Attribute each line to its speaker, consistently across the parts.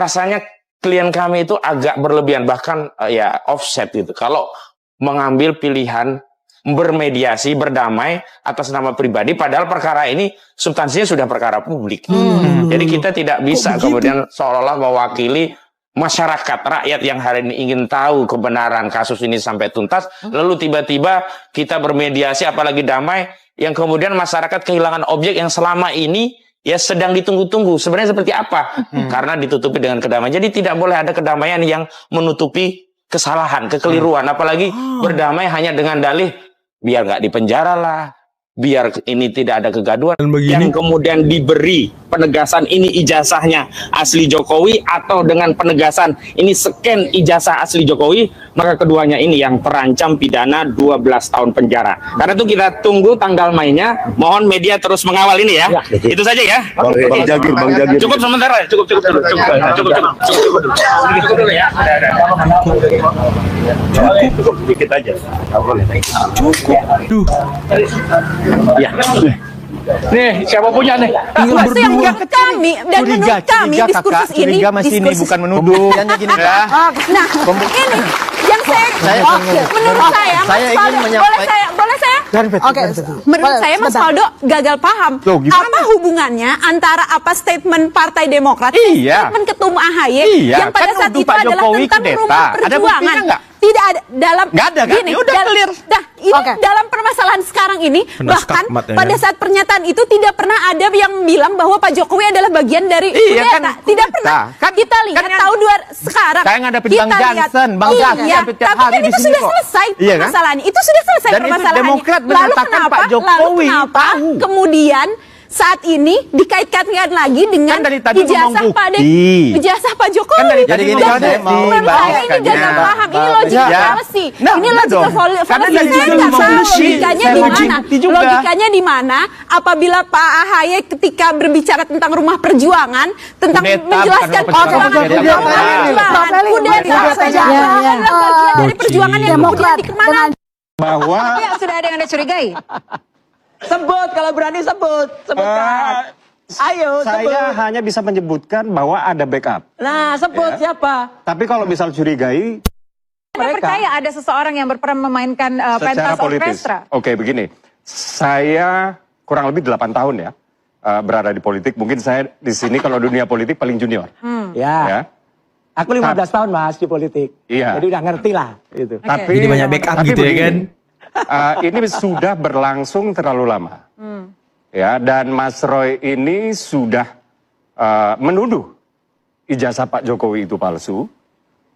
Speaker 1: rasanya klien kami itu agak berlebihan, bahkan ya offset gitu. Kalau mengambil pilihan bermediasi, berdamai atas nama pribadi, padahal perkara ini substansinya sudah perkara publik. Jadi kita tidak bisa kemudian seolah-olah mewakili masyarakat, rakyat yang hari ini ingin tahu kebenaran kasus ini sampai tuntas, lalu tiba-tiba kita bermediasi apalagi damai, yang kemudian masyarakat kehilangan objek yang selama ini ya sedang ditunggu-tunggu. Sebenarnya seperti apa? Karena ditutupi dengan kedamaian. Jadi tidak boleh ada kedamaian yang menutupi kesalahan, kekeliruan. Apalagi berdamai hanya dengan dalih biar nggak dipenjara lah, biar ini tidak ada kegaduhan. Yang kemudian diberi penegasan ini ijazahnya asli Jokowi, atau dengan penegasan ini scan ijazah asli Jokowi, maka keduanya ini yang terancam pidana 12 tahun penjara. Karena itu kita tunggu tanggal mainnya. Mohon media terus mengawal ini ya. Itu saja ya.
Speaker 2: Bang Jagir.
Speaker 1: Cukup sementara. Cukup dulu ya.
Speaker 2: Cukup sedikit aja.
Speaker 3: Cukup. Duh.
Speaker 1: Ya.
Speaker 4: Nih, siapa punya nih?
Speaker 3: Tinggal berdua.
Speaker 5: Yang kami dan menurut kami diskursus ini
Speaker 2: bukan menuduh.
Speaker 5: Gini, nah, ini yang menurut saya ingin menyampaikan. Boleh saya? Oke, menurut saya Mas Faldo gagal paham. Apa hubungannya antara apa statement Partai Demokrat, statement Ketum AHY yang pada saat itu adalah tentang rumah perjuangan. Tidak ada dalam gini, dalam permasalahan sekarang ini, bahkan pada saat pernyataan itu tidak pernah ada yang bilang bahwa Pak Jokowi adalah bagian dari kudeta. Tidak pernah. Kita lihat tahun sekarang.
Speaker 2: Kayak ngadepin Bang Jansen, Bang Jansen
Speaker 5: tapi kan itu sudah selesai permasalahannya. Itu sudah selesai permasalahannya. Lalu kenapa kemudian saat ini dikaitkan lagi dengan ijazah Pak Jokowi?
Speaker 2: Jadi gini,
Speaker 5: menurut saya ini gagal paham. Ini logika fallacy. Ini logika fallacy. Saya nggak tahu logikanya di mana. Logikanya di mana apabila Pak AHY ketika berbicara tentang rumah perjuangan, tentang menjelaskan perjuangan dari perjuangan yang kemudian dikemana?
Speaker 6: Bahwa sudah ada yang Anda curigai.
Speaker 7: Sebut kalau berani sebutkan. Ayo sebut.
Speaker 2: Saya hanya bisa menyebutkan bahwa ada backup.
Speaker 7: Nah, sebut siapa?
Speaker 2: Tapi kalau misal curigai,
Speaker 6: Anda percaya ada seseorang yang berperan memainkan pentas orkestra?
Speaker 2: Oke, begini. Saya kurang lebih 8 tahun ya berada di politik. Mungkin saya di sini kalau dunia politik paling junior.
Speaker 7: Ya. Aku 15 tahun Mas di politik.
Speaker 2: Iya.
Speaker 7: Jadi udah ngerti lah gitu.
Speaker 2: Tapi
Speaker 3: jadi banyak backup gitu ya kan?
Speaker 2: Ini sudah berlangsung terlalu lama. Ya, dan Mas Roy ini sudah menuduh ijazah Pak Jokowi itu palsu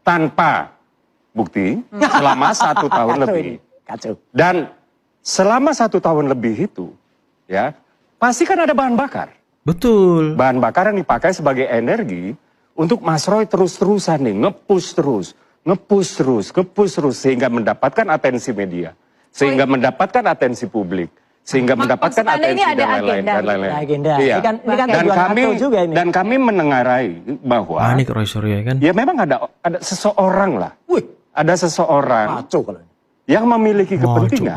Speaker 2: tanpa bukti selama 1 tahun lebih.
Speaker 7: Kacau.
Speaker 2: Dan selama 1 tahun lebih itu, ya pasti kan ada bahan bakar.
Speaker 3: Betul.
Speaker 2: Bahan bakar yang dipakai sebagai energi untuk Mas Roy terus-terusan nih nge-push terus sehingga mendapatkan atensi media. Sehingga mendapatkan atensi publik, sehingga mendapatkan atensi dan lain-lain. Iya. Dan kami menengarai bahwa
Speaker 3: panik Roy Suryo kan?
Speaker 2: Ya memang ada seseorang lah, ada seseorang yang memiliki kepentingan.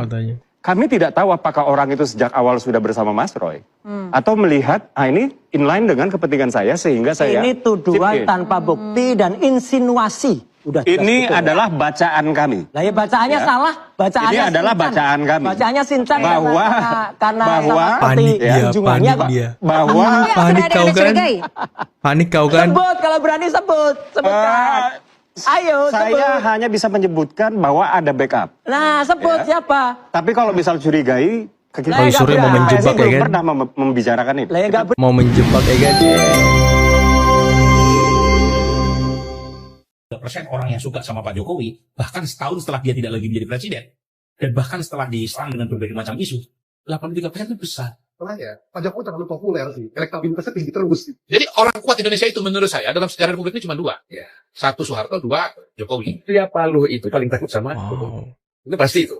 Speaker 2: Kami tidak tahu apakah orang itu sejak awal sudah bersama Mas Roy atau melihat ini inline dengan kepentingan saya sehingga saya.
Speaker 7: Ini tuduhan tanpa bukti dan insinuasi.
Speaker 2: Ini adalah bacaan kami.
Speaker 7: Nah ya bacaannya salah. Bacaannya
Speaker 2: ini adalah bacaan kami.
Speaker 7: Bacaannya Sinchan karena
Speaker 3: panik dia. Panik kau kan? Panik kau kan?
Speaker 7: Sebut kalau berani sebutkan. Ayo
Speaker 2: saya hanya bisa menyebutkan bahwa ada backup.
Speaker 7: Nah sebut siapa?
Speaker 2: Tapi kalau misal curigai,
Speaker 3: Roy Suryo mau menjebak ya kan?
Speaker 2: Pernah membicarakan itu.
Speaker 3: Mau menjebak ya kan?
Speaker 4: Persen orang yang suka sama Pak Jokowi, bahkan setahun setelah dia tidak lagi menjadi presiden, dan bahkan setelah diserang dengan berbagai macam isu, 83% itu besar.
Speaker 8: Ya, Pak Jokowi terlalu populer sih, elektabilitasnya tinggi terus.
Speaker 4: Jadi orang kuat Indonesia itu menurut saya dalam sejarah Republik ini cuma 2. Ya. 1 Soeharto, 2 Jokowi. Siapa lu itu paling takut sama Jokowi? Itu pasti itu.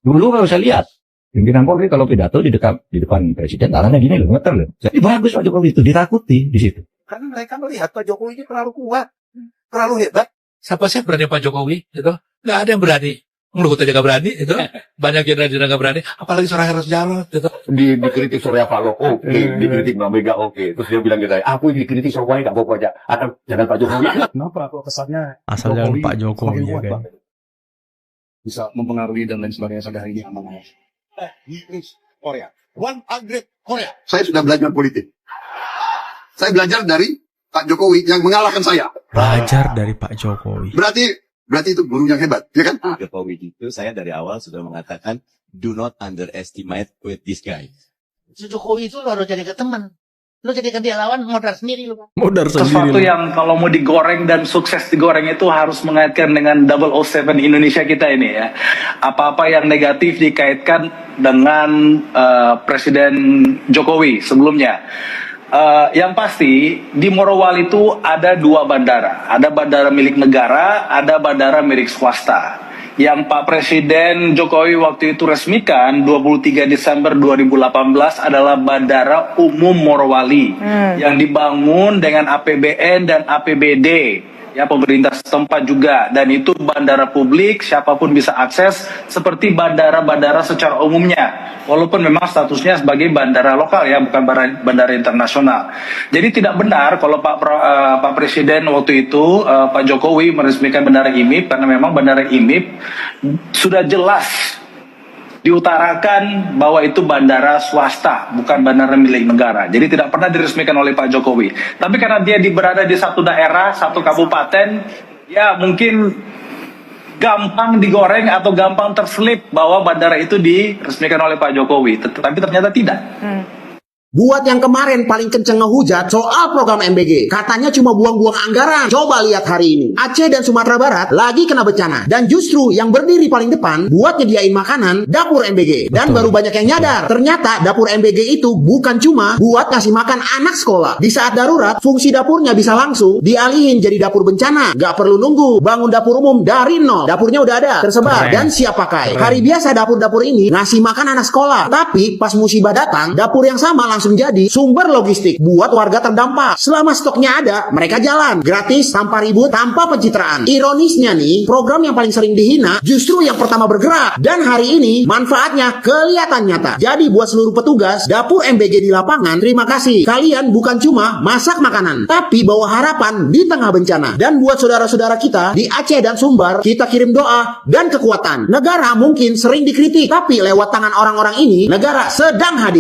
Speaker 9: Dulu kalau saya lihat, pimpinan Polri kalau pidato di depan presiden, tangannya gini loh, ngeter loh. Jadi bagus Pak Jokowi itu, ditakuti di situ.
Speaker 8: Karena mereka melihat Pak Jokowi ini terlalu kuat, terlalu hebat.
Speaker 4: Siapa sih berani Pak Jokowi? Gitu. Nggak ada yang berani. Luhut aja gak berani itu. Banyak jenderal-jenderal gak berani. Apalagi seorang Eros Jarot gitu.
Speaker 9: Dikritik Surya Paloh, oke. Dikritik Mbak Mega, oke. Terus dia bilang gitu, aku ini dikritik Jokowi, gak apa-apa aja. Akan jangan Pak Jokowi.
Speaker 8: Kenapa kok kesannya
Speaker 3: Asal jangan Pak Jokowi ya kan.
Speaker 8: bisa mempengaruhi dan lain sebagainya sampai hari ini aman. Korea. 100 Korea.
Speaker 10: Saya sudah belajar politik. Saya belajar dari Pak Jokowi yang mengalahkan saya.
Speaker 3: Belajar dari Pak Jokowi.
Speaker 10: Berarti itu guru yang hebat, ya kan?
Speaker 11: Jokowi itu saya dari awal sudah mengatakan do not underestimate with this guy.
Speaker 7: Jokowi itu harus jadi ke teman. Lu jadikan dia lawan, modal sendiri lu.
Speaker 3: Modal sendiri.
Speaker 12: Sesuatu yang kalau mau digoreng dan sukses digoreng itu harus mengaitkan dengan 007 Indonesia kita ini ya. Apa-apa yang negatif dikaitkan dengan Presiden Jokowi sebelumnya. Yang pasti di Morowali itu ada 2 bandara. Ada bandara milik negara, ada bandara milik swasta. Yang Pak Presiden Jokowi waktu itu resmikan 23 Desember 2018 adalah Bandara Umum Morowali yang dibangun dengan APBN dan APBD ya pemerintah setempat juga, dan itu bandara publik, siapapun bisa akses seperti bandara-bandara secara umumnya, walaupun memang statusnya sebagai bandara lokal ya, bukan bandara internasional. Jadi tidak benar kalau Pak Presiden waktu itu Pak Jokowi meresmikan Bandara IMIP, karena memang Bandara IMIP sudah jelas diutarakan bahwa itu bandara swasta, bukan bandara milik negara. Jadi tidak pernah diresmikan oleh Pak Jokowi. Tapi karena dia berada di satu daerah, satu kabupaten, ya mungkin gampang digoreng atau gampang terselip bahwa bandara itu diresmikan oleh Pak Jokowi. Tapi ternyata tidak.
Speaker 13: Buat yang kemarin paling kenceng ngehujat soal program MBG, katanya cuma buang-buang anggaran. Coba lihat hari ini, Aceh dan Sumatera Barat lagi kena bencana. Dan justru yang berdiri paling depan buat nyediain makanan, dapur MBG. Dan baru banyak yang nyadar, ternyata dapur MBG itu bukan cuma buat ngasih makan anak sekolah. Di saat darurat, fungsi dapurnya bisa langsung dialihin jadi dapur bencana. Gak perlu nunggu bangun dapur umum dari nol. Dapurnya udah ada, tersebar, dan siap pakai. Hari biasa dapur-dapur ini ngasih makan anak sekolah. Tapi pas musibah datang, dapur yang sama langsung jadi sumber logistik buat warga terdampak. Selama stoknya ada, mereka jalan gratis, tanpa ribut, tanpa pencitraan. Ironisnya nih, program yang paling sering dihina justru yang pertama bergerak. Dan hari ini manfaatnya kelihatan nyata. Jadi buat seluruh petugas dapur MBG di lapangan, terima kasih. Kalian bukan cuma masak makanan, tapi bawa harapan di tengah bencana. Dan buat saudara-saudara kita di Aceh dan Sumbar, kita kirim doa dan kekuatan. Negara mungkin sering dikritik, tapi lewat tangan orang-orang ini, negara sedang hadir.